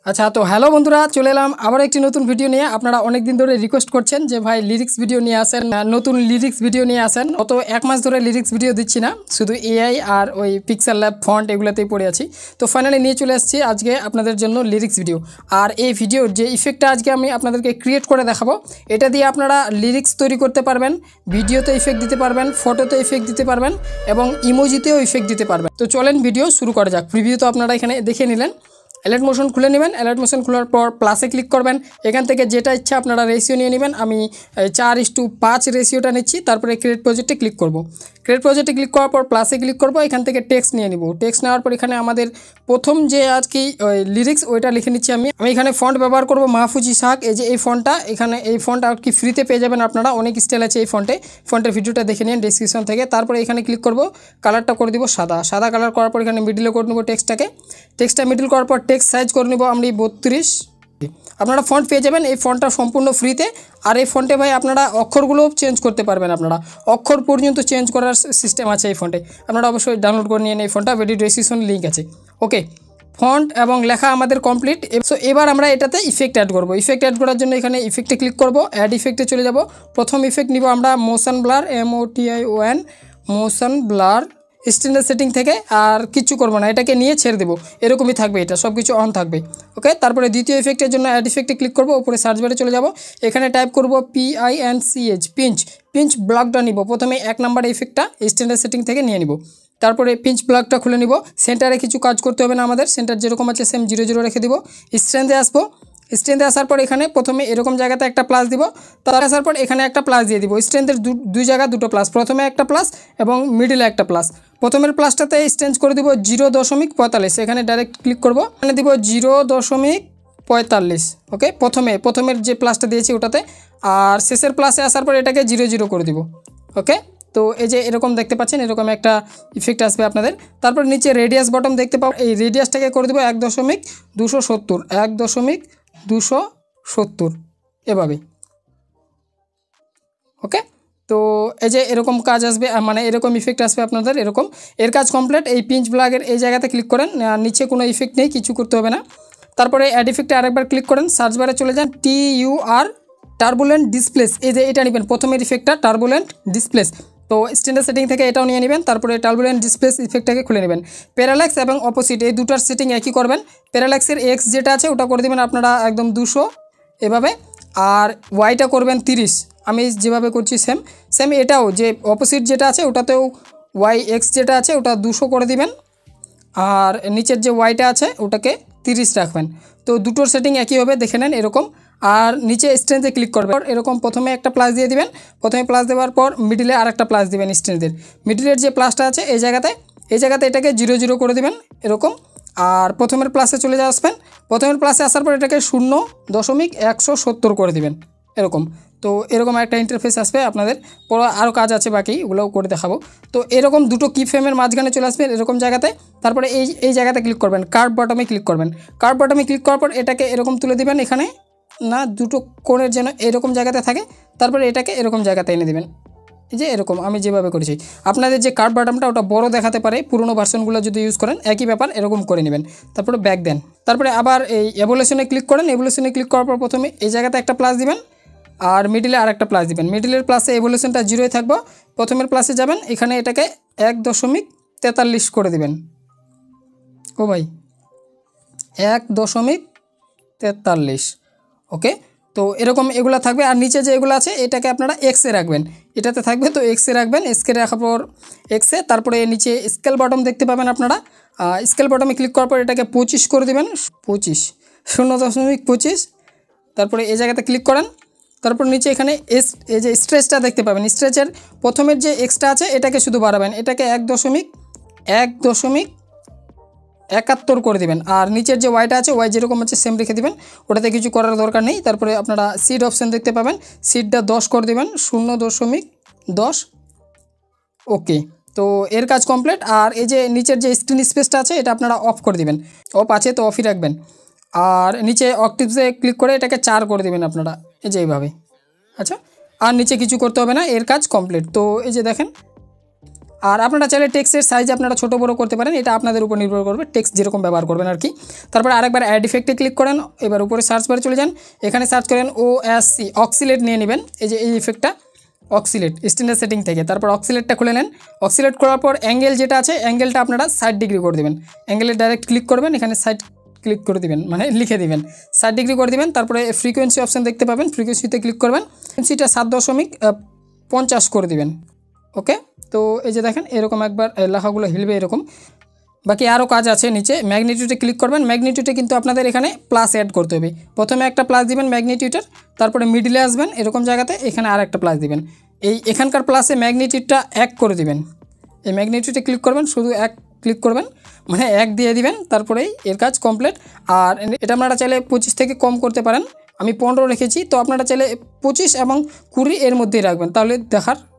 আচ্ছা, তো হ্যালো বন্ধুরা, চলে এলাম আবার একটি নতুন ভিডিও নিয়ে। আপনারা অনেক দিন ধরে রিকোয়েস্ট করছেন যে ভাই লিরিক্স ভিডিও নিয়ে আসেন, নতুন লিরিক্স ভিডিও নিয়ে আসেন। অত এক মাস ধরে লিরিক্স ভিডিও দিচ্ছি না, শুধু এআই আর ওই পিক্সেল ল্যাব ফন্ট এগুলোতেই পড়ে আছি। তো ফাইনালি নিয়ে চলে আসছি আজকে আপনাদের জন্য লিরিক্স ভিডিও। আর এই ভিডিওর যে ইফেক্টটা আজকে আমি আপনাদেরকে ক্রিয়েট করে দেখাবো, এটা দিয়ে আপনারা লিরিক্স তৈরি করতে পারবেন, ভিডিওতে ইফেক্ট দিতে পারবেন, ফটোতে ইফেক্ট দিতে পারবেন এবং ইমোজিতেও ইফেক্ট দিতে পারবেন। তো চলেন ভিডিও শুরু করা যাক। প্রিভিউ তো আপনারা এখানে দেখে নিলেন। অ্যালার্ট মোশন খুলে নেবেন। অ্যালার্ট মোশন খোলার পর প্লাসে ক্লিক করবেন। এখান থেকে যেটা ইচ্ছা আপনারা রেশিও নিয়ে নেবেন। আমি 4:5 রেশিওটা নিচ্ছি। তারপরে ক্রিয়েট প্রজেক্টে ক্লিক করব। ক্রিয়েট প্রজেক্টে ক্লিক করার পর প্লাসে ক্লিক করব। এখান থেকে টেক্সট নিয়ে নিব। টেক্সট নেওয়ার পর এখানে আমাদের প্রথম যে আজকে লিরিক্স ওইটা লিখে নিচ্ছি। আমি এখানে ফন্ট ব্যবহার করব মাহফুজ ইসহাক। এই যে এই ফন্টটা, এখানে এই ফন্ট আর কি ফ্রিতে পেয়ে যাবেন আপনারা, অনেক স্টাইল আছে এই ফন্টের ভিডিওটা দেখে নিন ডেসক্রিপশন থেকে। তারপরে এখানে ক্লিক করব, কালারটা করে দিব সাদা কালার করার পর এখানে মিডিলে করে নেব টেক্সটটা মিডিল করার পর টেক্সট সাইজ করে নেব আমি 32। আপনারা ফন্ট পেয়ে যাবেন। এই ফন্টটা সম্পূর্ণ ফ্রিতে। আর এই ফন্টে ভাই আপনারা অক্ষরগুলোও চেঞ্জ করতে পারবেন। আপনারা অক্ষর পর্যন্ত চেঞ্জ করার সিস্টেম আছে এই ফন্টে। আপনারা অবশ্যই ডাউনলোড করে নিয়ে এই ফন্টটা, ভিডিও ডেসক্রিপশন লিঙ্ক আছে। ওকে, ফন্ট এবং লেখা আমাদের কমপ্লিট। সো এবার আমরা এটাতে ইফেক্ট অ্যাড করব। ইফেক্ট অ্যাড করার জন্য এখানে ইফেক্টে ক্লিক করব, অ্যাড ইফেক্টে চলে যাব। প্রথম ইফেক্ট নিব আমরা motion blur, MOTION, motion blur standard setting থেকে। আর কিচ্ছু করবো না, এটাকে নিয়ে ছেড়ে দেবো। এরকমই থাকবে, এটা সব কিছু অন থাকবে। ওকে, তারপরে দ্বিতীয় ইফেক্টের জন্য অ্যাড ইফেক্টে ক্লিক করবো। উপরে সার্চ বারে চলে যাব। এখানে টাইপ করব PINCH, পিঞ্চ ব্লকটা নিব। প্রথমে 1 নাম্বার ইফেক্টটা স্ট্যান্ডার্ড সেটিং থেকে নিয়ে নিব। তারপরে পিঞ্চ ব্লকটা খুলে নিব। সেন্টারে কিছু কাজ করতে হবে না আমাদের, সেন্টার যেরকম আছে সেম 0 রেখে দিব। স্ট্রেন্থে আসবো। স্ট্রেন্থে আসার পর এখানে প্রথমে এরকম জায়গাতে একটা প্লাস দিব। তার আসার পর এখানে একটা প্লাস দিয়ে দিব। স্ট্রেন্থের দুই জায়গা দুটো প্লাস, প্রথমে একটা প্লাস এবং মিডিলে একটা প্লাস। প্রথমের প্লাসটাতে চেঞ্জ করে দিব 0.45। এখানে ডাইরেক্ট ক্লিক করব, এখানে দিব 0.45। ওকে, প্রথমের যে প্লাসটা দিয়েছি ওটাতে। আর শেষের প্লাসে আসার পর এটাকে 0 করে দিব। ওকে, তো এই যে এরকম দেখতে পাচ্ছেন, এরকম একটা ইফেক্ট আসবে আপনাদের। তারপর নিচে রেডিয়াস বটম দেখতে পাবো, এই রেডিয়াসটাকে করে দেবো 1.270 এভাবে। ওকে, তো এই যে এরকম কাজ আসবে, মানে এরকম ইফেক্ট আসবে আপনাদের। এরকম এর কাজ কমপ্লিট। এই পিঞ্চ ব্লাগের এই জায়গাতে ক্লিক করেন, নিচে কোনো ইফেক্ট নেই, কিছু করতে হবে না। তারপরে অ্যাড ইফেক্টে আরেকবার ক্লিক করেন, সার্চ বারে চলে যান, TUR টার্বুলেন্ট ডিসপ্লেস। এই যে এটা নেবেন, প্রথমের ইফেক্টটা টার্বুলেন্ট ডিসপ্লেস। তো স্ট্যান্ডার্ড সেটিং থেকে এটাও নিয়ে নেবেন। তারপরে টার্বুলেন্ট ডিসপ্লেস ইফেক্টটাকে খুলে নেবেন। প্যারাল্যাক্স এবং অপোজিট এই দুটার সেটিং একই করবেন। প্যারাল্যাক্সের এক্স যেটা আছে ওটা করে দেবেন আপনারা একদম 200 এভাবে। আর ওয়াইটা করবেন 30। আমি যেভাবে করছি সেম এটাও, যে অপোজিট যেটা আছে ওটাতেও YX যেটা আছে ওটা 200 করে দিবেন। আর নিচের যে ওয়াইটা আছে ওটাকে 30 রাখবেন। তো দুটোর সেটিং একই হবে, দেখে নেন এরকম। আর নিচে স্ট্রেন্থে ক্লিক করবেন, এরকম প্রথমে একটা প্লাস দিয়ে দিবেন। প্রথমে প্লাস দেওয়ার পর মিডিলে আরেকটা প্লাস দিবেন স্ট্রেন্থের। মিডিলের যে প্লাসটা আছে এই জায়গাতে এটাকে 0 করে দিবেন এরকম। আর প্রথমের প্লাসে চলে আসবেন। প্রথমের প্লাসে আসার পর এটাকে 0.170 করে দিবেন এরকম। তো এরকম একটা ইন্টারফেস আসবে আপনাদের। পরে আরও কাজ আছে বাকি, ওগুলোও করে দেখাবো। তো এরকম দুটো কি ফ্রেমের মাঝখানে চলে আসবেন এরকম জায়গাতে। তারপরে এই জায়গাতে ক্লিক করবেন, কার্ভ বটমে ক্লিক করবেন। কার্ভ বটমে ক্লিক করার পর এটাকে এরকম তুলে দিবেন, এখানে না দুটো কোণের যেন এরকম জায়গাতে থাকে। তারপরে এটাকে এরকম জায়গাতে এনে দেবেন, এই যে এরকম আমি যেভাবে করেছি। আপনাদের যে কার্ভ বটমটা ওটা বড় দেখাতে পারে, পুরোনো ভার্সনগুলো যদি ইউজ করেন একই ব্যাপার, এরকম করে নেবেন। তারপরে ব্যাক দেন। তারপরে আবার এই এভোলিউশনে ক্লিক করেন। এভোলিউশনে ক্লিক করার পর প্রথমে এই জায়গাতে একটা প্লাস দিবেন আর মিডিলে আরেকটা প্লাস দিবেন। মিডিলের প্লাসে এভোলিউশনটা 0 থাকবে। প্রথমের প্লাসে যাবেন, এখানে এটাকে 1.43 করে দিবেন। ও ভাই, 1.43। ওকে, তো এরকম এগুলো থাকবে। আর নিচে যে এগুলো আছে এটাকে আপনারা এক্সে রাখবেন, এটাতে থাকবে তো এক্সে রাখবেন। এক্সকে রাখার পর এক্সে, তারপরে নিচে স্কেল বটম দেখতে পাবেন আপনারা। স্কেল বটমে ক্লিক করার পর এটাকে 25 করে দেবেন, 0.25। তারপরে এই জায়গাতে ক্লিক করেন। তারপর নিচে এখানে এই যে স্ট্রেচটা দেখতে পাবেন, স্ট্রেচের প্রথমের যে এক্সটা আছে এটাকে শুধু বাড়াবেন, এটাকে 1.71 করে দিবেন। আর নিচের যে ওয়াইটা আছে ওয়াই যেরকম আছে সেম রেখে দিবেন, ওটাতে কিছু করার দরকার নেই। তারপরে আপনারা সিড অপশান দেখতে পাবেন, সিডটা 10 করে দিবেন, 0.10। ওকে, তো এর কাজ কমপ্লিট। আর এই যে নিচের যে স্ক্রিন স্পেসটা আছে এটা আপনারা অফ করে দিবেন, অফ আছে তো অফই রাখবেন। আর নিচে অক্টিভসে ক্লিক করে এটাকে 4 করে দেবেন আপনারা, এই যে এইভাবে। আচ্ছা, আর নিচে কিছু করতে হবে না, এর কাজ কমপ্লিট। তো এই যে দেখেন আর আপনারা চাইলে টেক্সটের সাইজ আপনারা ছোটো বড়ো করতে পারেন, এটা আপনাদের উপর নির্ভর করবে, টেক্সট যেরকম ব্যবহার করবেন আর কি। তারপরে আরেকবার অ্যাড ইফেক্টে ক্লিক করেন, এবার উপরে সার্চ বারে চলে যান, এখানে সার্চ করেন OSC অক্সিলেট নিয়ে নেবেন, এই যে এই ইফেক্টটা অক্সিলেট স্ট্যান্ডার্ড সেটিং থেকে। তারপর অক্সিলেটটা খুলে নেন, অক্সিলেট করার পর অ্যাঙ্গেল যেটা আছে অ্যাঙ্গেলটা আপনারা 60 ডিগ্রি করে দেবেন, অ্যাঙ্গেলে ডাইরেক্ট ক্লিক করবেন, এখানে সাইড ক্লিক করে দিবেন, মানে লিখে দিবেন 60 ডিগ্রি করে দিবেন। তারপরে ফ্রিকোয়েন্সি অপশান দেখতে পাবেন, ফ্রিকোয়েন্সিতে ক্লিক করবেন, ফ্রিকোয়েন্সিটা 7.50 করে দিবেন। ওকে, তো এই যে দেখেন এরকম একবার লেখাগুলো হিলবে এরকম। বাকি আরও কাজ আছে, নিচে ম্যাগনিটিউডে ক্লিক করবেন, ম্যাগনিটিউডে কিন্তু আপনাদের এখানে প্লাস অ্যাড করতে হবে, প্রথমে একটা প্লাস দিবেন ম্যাগনিটিউডের, তারপরে মিডিলে আসবেন এরকম জায়গাতে, এখানে আর একটা প্লাস দিবেন, এখানকার প্লাসে ম্যাগনিটিউডটা 1 করে দিবেন, এই ম্যাগনিটিউডে ক্লিক করবেন, শুধু 1 ক্লিক করবেন, মানে 1 দিয়ে দিবেন, তারপরেই এর কাজ কমপ্লিট। আর এটা আপনারা চাইলে 25 থেকে কম করতে পারেন, আমি 15 রেখেছি, তো আপনারা চাইলে 25 এবং 20 এর মধ্যেই রাখবেন, তাহলে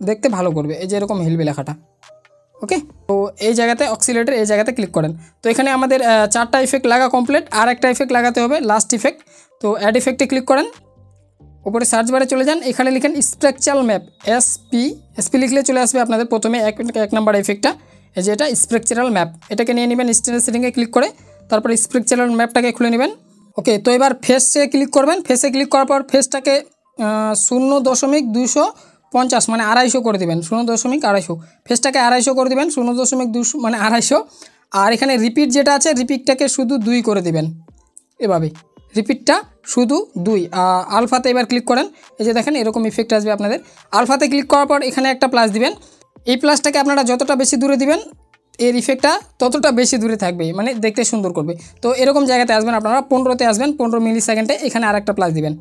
দেখতে ভালো করবে, এই যে এরকম হিলবে লেখাটা। ওকে, তো এই জায়গাতে অক্সিলেটের এই জায়গাতে ক্লিক করেন। তো এখানে আমাদের 4টা ইফেক্ট লাগা কমপ্লিট, আর একটা ইফেক্ট লাগাতে হবে, লাস্ট ইফেক্ট। তো অ্যাড ইফেক্টে ক্লিক করেন, উপরে সার্চ বারে চলে যান, এখানে লিখেন স্পেকচারাল ম্যাপ, এসপি লিখলে চলে আসবে আপনাদের প্রথমে এক নাম্বার ইফেক্টটা, এই যে এটা স্পেকচারাল ম্যাপ, এটাকে নিয়ে নেবেন স্ট্যান্ডার্ড সেটিংয়ে ক্লিক করে, তারপরে স্পেকচারাল ম্যাপটাকে খুলে নেবেন। ওকে, তো এবার ফেসে ক্লিক করবেন, ফেসে ক্লিক করার পর ফেসটাকে 0.250 মানে 250 করে দেবেন, 0.250 ফেসটাকে 250 করে দেবেন, 0.2 মানে 250। আর এখানে রিপিট যেটা আছে রিপিটটাকে শুধু 2 করে দেবেন, এভাবে রিপিটটা শুধু 2। আলফাতে এবার ক্লিক করেন, এই যে দেখেন এরকম ইফেক্ট আসবে আপনাদের। আলফাতে ক্লিক করার পর এখানে একটা প্লাস দিবেন, এই প্লাসটাকে আপনারা যতটা বেশি দূরে দিবেন এর ইফেক্টটা ততটা বেশি দূরে থাকবে, মানে দেখতে সুন্দর করবে। তো এরকম জায়গাতে আসবেন আপনারা, 15তে আসবেন, 15 মিলি সেকেন্ডে এখানে আরেকটা প্লাস দিবেন,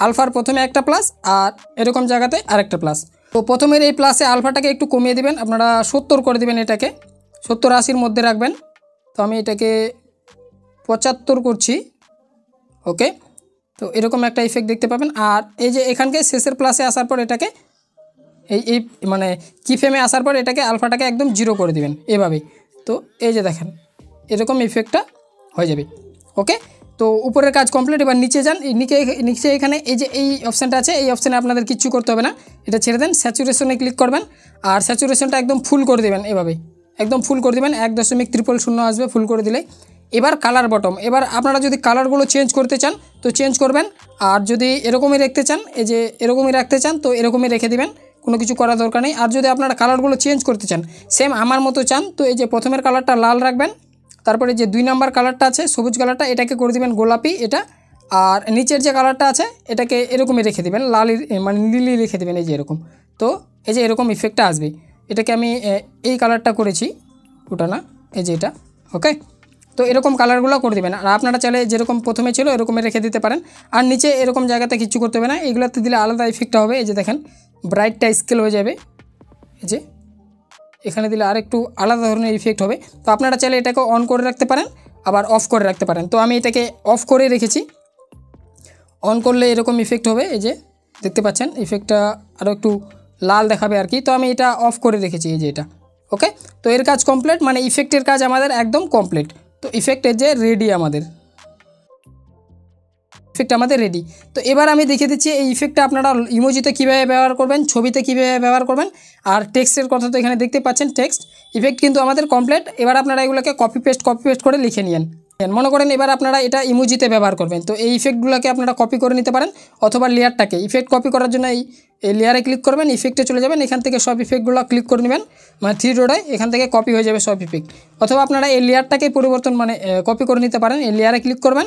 আলফার প্রথমে একটা প্লাস আর এরকম জায়গাতে আরেকটা প্লাস। তো প্রথমের এই প্লাসে আলফাটাকে একটু কমিয়ে দিবেন, আপনারা 70 করে দিবেন, এটাকে 70-80-র মধ্যে রাখবেন। তো আমি এটাকে 75 করছি। ওকে, তো এরকম একটা ইফেক্ট দেখতে পাবেন। আর এই যে এখানকে শেষের প্লাসে আসার পর এটাকে এই মানে কি ফ্রেমে আসার পর এটাকে আলফাটাকে একদম 0 করে দিবেন এভাবেই। তো এই যে দেখেন এরকম ইফেক্টটা হয়ে যাবে। ওকে, তো উপরের কাজ কমপ্লিট। এবার নিচে যান, নিচে এখানে এই যে এই অপশানটা আছে, এই অপশানে আপনাদের কিচ্ছু করতে হবে না, এটা ছেড়ে দেন। স্যাচুরেশনে ক্লিক করবেন আর স্যাচুরেশনটা একদম ফুল করে দেবেন, এভাবেই একদম ফুল করে দেবেন, 1.000 আসবে ফুল করে দিলে। এবার কালার বটম, এবার আপনারা যদি কালারগুলো চেঞ্জ করতে চান তো চেঞ্জ করবেন, আর যদি এরকমই রাখতে চান, এই যে এরকমই রাখতে চান তো এরকমই রেখে দিবেন, কোনো কিছু করার দরকার নেই। আর যদি আপনারা কালারগুলো চেঞ্জ করতে চান সেম আমার মতো চান, তো এই যে প্রথমের কালারটা লাল রাখবেন, তারপরে যে 2 নাম্বার কালারটা আছে সবুজ কালারটা, এটাকে করে দিবেন গোলাপি এটা, আর নিচের যে কালারটা আছে এটাকে এরকমই রেখে দিবেন, লাল মানে নীলি রেখে দিবেন, এই যে এরকম। তো এই যে এরকম ইফেক্টটা আসবে, এটাকে আমি এই কালারটা করেছি, ওটা না, এই যে এটা। ওকে, তো এরকম কালারগুলো করে দেবেন, আর আপনারা চাইলে যেরকম প্রথমে ছিল এরকমই রেখে দিতে পারেন। আর নিচে এরকম জায়গাতে কিছু করতে হবে না, এগুলোতে দিলে আলাদা ইফেক্টটা হবে। এই যে দেখেন ব্রাইটটা স্কেল হয়ে যাবে, এই যে এখানে দিলে আর একটু আলাদা ধরনের ইফেক্ট হবে। তো আপনারা চাইলে এটাকে অন করে রাখতে পারেন, আবার অফ করে রাখতে পারেন। তো আমি এটাকে অফ করে রেখেছি, অন করলে এরকম ইফেক্ট হবে, এই যে দেখতে পাচ্ছেন ইফেক্টটা আরও একটু লাল দেখাবে আর কি। তো আমি এটা অফ করে রেখেছি, এই যে এটা। ওকে, তো এর কাজ কমপ্লিট, মানে ইফেক্টের কাজ আমাদের একদম কমপ্লিট। তো ইফেক্টের যে রেডি আমাদের ইফেক্ট আমাদের রেডি। তো এবার আমি দেখিয়ে দিচ্ছি এই ইফেক্টটা আপনারা ইমোজিতে কীভাবে ব্যবহার করবেন, ছবিতে কীভাবে ব্যবহার করবেন, আর টেক্সটের কথা তো এখানে দেখতে পাচ্ছেন, টেক্সট ইফেক্ট কিন্তু আমাদের কমপ্লিট। এবার আপনারা এগুলোকে কপি পেস্ট করে লিখে নিন। মনে করেন এবার আপনারা এটা ইমোজিতে ব্যবহার করবেন, তো এই ইফেক্টগুলোকে আপনারা কপি করে নিতে পারেন, অথবা লেয়ারটাকে ইফেক্ট কপি করার জন্য এই লেয়ারে ক্লিক করবেন, ইফেক্টে চলে যাবেন, এখান থেকে সব ইফেক্টগুলো ক্লিক করে নেবেন, মানে 3 ডটে এখান থেকে কপি হয়ে যাবে সব ইফেক্ট। অথবা আপনারা এই লেয়ারটাকে পরিবর্তন মানে কপি করে নিতে পারেন, এই লেয়ারে ক্লিক করবেন,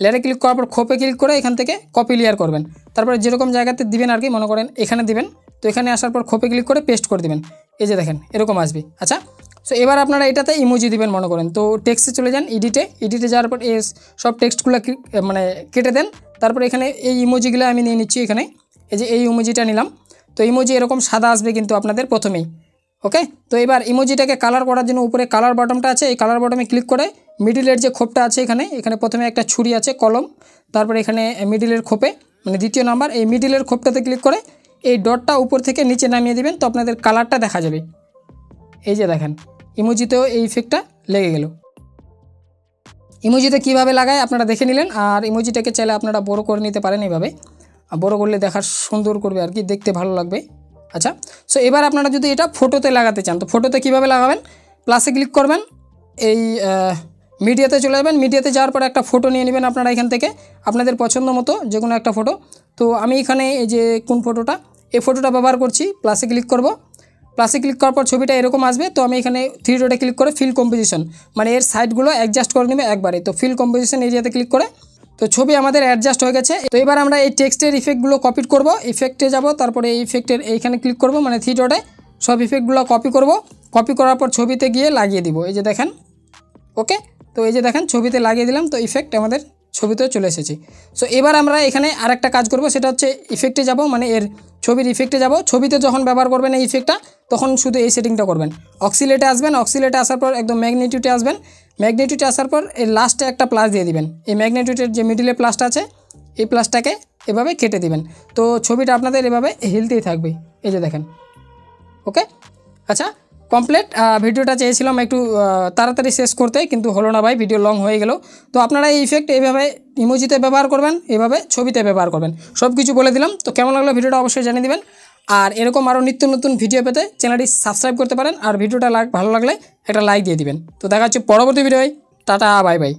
লেয়ারে ক্লিক করার পর খোপে ক্লিক করে এখান থেকে কপি লেয়ার করবেন, তারপরে যেরকম জায়গাতে দিবেন আর কি, মনে করেন এখানে দিবেন, তো এখানে আসার পর খোপে ক্লিক করে পেস্ট করে দিবেন, এই যে দেখেন এরকম আসবে। আচ্ছা, সো এবার আপনারা এটাতে ইমোজি দিবেন, মনে করেন তো টেক্সটে চলে যান, এডিটে যাওয়ার পর এই সব টেক্সটগুলো মানে কেটে দেন, তারপরে এখানে এই ইমোজিগুলো আমি নিয়ে নিচ্ছি, এখানে এই যে এই ইমোজিটা নিলাম। তো ইমোজি এরকম সাদা আসবে কিন্তু আপনাদের প্রথমেই। ওকে, তো এবার ইমোজিটাকে কালার করার জন্য উপরে কালার বটমটা আছে, এই কালার বটমে ক্লিক করে মিডিলের যে খোপটা আছে এখানে প্রথমে একটা ছুরি আছে কলম, তারপরে এখানে মিডিলের খোপে মানে 2য় নাম্বার এই মিডিলের খোপটাতে ক্লিক করে এই ডটটা উপর থেকে নিচে নামিয়ে দিবেন, তো আপনাদের কালারটা দেখা যাবে। এই যে দেখেন ইমোজিতেও এই ইফেক্টটা লেগে গেল। ইমোজিতে কীভাবে লাগায় আপনারা দেখে নিলেন। আর ইমোজিটাকে চাইলে আপনারা বড় করে নিতে পারেন, এইভাবে বড় করলে দেখার সুন্দর করবে আর কি, দেখতে ভালো লাগবে। আচ্ছা, সো এবার আপনারা যদি এটা ফটোতে লাগাতে চান তো ফটোতে কীভাবে লাগাবেন, প্লাসে ক্লিক করবেন, এই মিডিয়াতে চলে যাবেন, মিডিয়াতে যাওয়ার পর একটা ফটো নিয়ে নেবেন আপনারা এখান থেকে আপনাদের পছন্দ মতো যে কোনো একটা ফটো। তো আমি এখানে এই যে কোন ফটোটা, এই ফটোটা ব্যবহার করছি, প্লাসে ক্লিক করব, প্লাসে ক্লিক করার পর ছবিটা এরকম আসবে। তো আমি এখানে 3 ডটে ক্লিক করে ফিল কম্পোজিশন মানে এর সাইডগুলো অ্যাডজাস্ট করে নেবে একবারে। তো ফিল কম্পোজিশন এরিয়াতে ক্লিক করে তো ছবি আমাদের অ্যাডজাস্ট হয়ে গেছে। তো এবার আমরা এই টেক্সটের ইফেক্টগুলো কপি করব, ইফেক্টে যাব, তারপরে এই ইফেক্টের এইখানে ক্লিক করব মানে 3 ডটে সব ইফেক্টগুলো কপি করব, কপি করার পর ছবিতে গিয়ে লাগিয়ে দিব, এই যে দেখেন। ওকে, তো এই যে দেখেন ছবিতে লাগিয়ে দিলাম, তো ইফেক্ট আমাদের ছবিতেও চলে এসেছে। সো এবার আমরা এখানে আরেকটা কাজ করব, সেটা হচ্ছে ইফেক্টে যাব, মানে এর ছবির ইফেক্টে যাব। ছবিতে যখন ব্যবহার করবেন এই ইফেক্টটা তখন শুধু এই সেটিংটা করবেন, অক্সিলেটে আসবেন, অক্সিলেটে আসার পর একদম ম্যাগনিটিউডে আসবেন, ম্যাগনিটিউডে আসার পর এই লাস্টে একটা প্লাস দিয়ে দিবেন, এই ম্যাগনিটিউডের যে মিডিলে প্লাসটা আছে এই প্লাসটাকে এভাবে কেটে দিবেন। তো ছবিটা আপনাদের এভাবে হিলতেই থাকবে, এই যে দেখেন। ওকে, আচ্ছা কমপ্লিট। ভিডিওটা চেয়েছিলাম একটু তাড়াতাড়ি শেষ করতে, কিন্তু হলো না ভাই, ভিডিও লং হয়ে গেল। তো আপনারা এই ইফেক্ট এইভাবে ইমোজিতে ব্যবহার করবেন, এভাবে ছবিতে ব্যবহার করবেন, সব কিছু বলে দিলাম। তো কেমন লাগলো ভিডিওটা অবশ্যই জানিয়ে দিবেন। আর এরকম আরও নিত্য নতুন ভিডিও পেতে চ্যানেলটি সাবস্ক্রাইব করতে পারেন, আর ভিডিওটা ভালো লাগলে একটা লাইক দিয়ে দিবেন। তো দেখা হচ্ছে পরবর্তী ভিডিওয়, টাটা বাই বাই।